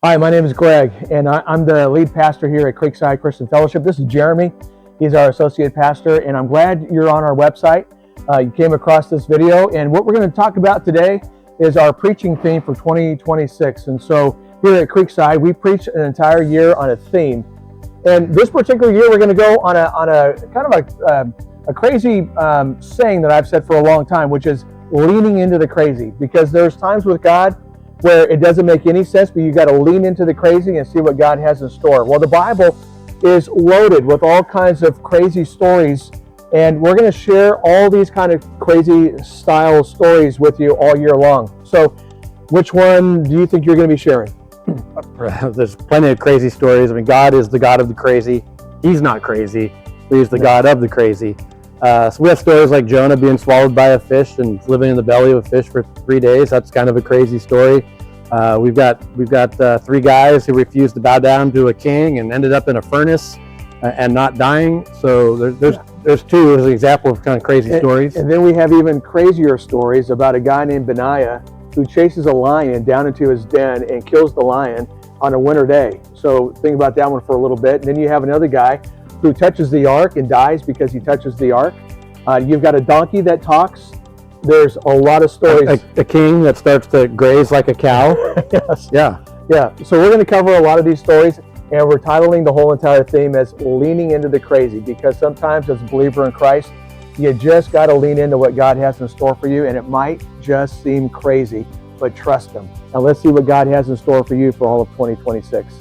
Hi, my name is Greg, and I'm the lead pastor here at Creekside Christian Fellowship. This is Jeremy. He's our associate pastor, and I'm glad you're on our website. You came across this video, and what we're going to talk about today is our preaching theme for 2026. And so here at Creekside, we preach an entire year on a theme. And this particular year, we're going to go on a kind of a crazy saying that I've said for a long time, which is leaning into the crazy. Because there's times with God where it doesn't make any sense, but you got to lean into the crazy and see what God has in store. Well, the Bible is loaded with all kinds of crazy stories, and we're going to share all these kind of crazy style stories with you all year long. So which one do you think you're going to be sharing? There's plenty of crazy stories. I mean, God is the God of the crazy. He's not crazy, but he's the God of the crazy. So we have stories like Jonah being swallowed by a fish and living in the belly of a fish for 3 days. That's kind of a crazy story. We've got three guys who refused to bow down to a king and ended up in a furnace and not dying. So there's two as an example of kind of crazy stories. And then we have even crazier stories about a guy named Benaiah who chases a lion down into his den and kills the lion on a winter day. So think about that one for a little bit. And then you have another guy who touches the ark and dies because he touches the ark. You've got a donkey that talks. There's a lot of stories. A king that starts to graze like a cow. Yes. Yeah. So we're going to cover a lot of these stories, and we're titling the whole entire theme as leaning into the crazy, because sometimes as a believer in Christ, you just got to lean into what God has in store for you, and it might just seem crazy, but trust Him. Now let's see what God has in store for you for all of 2026.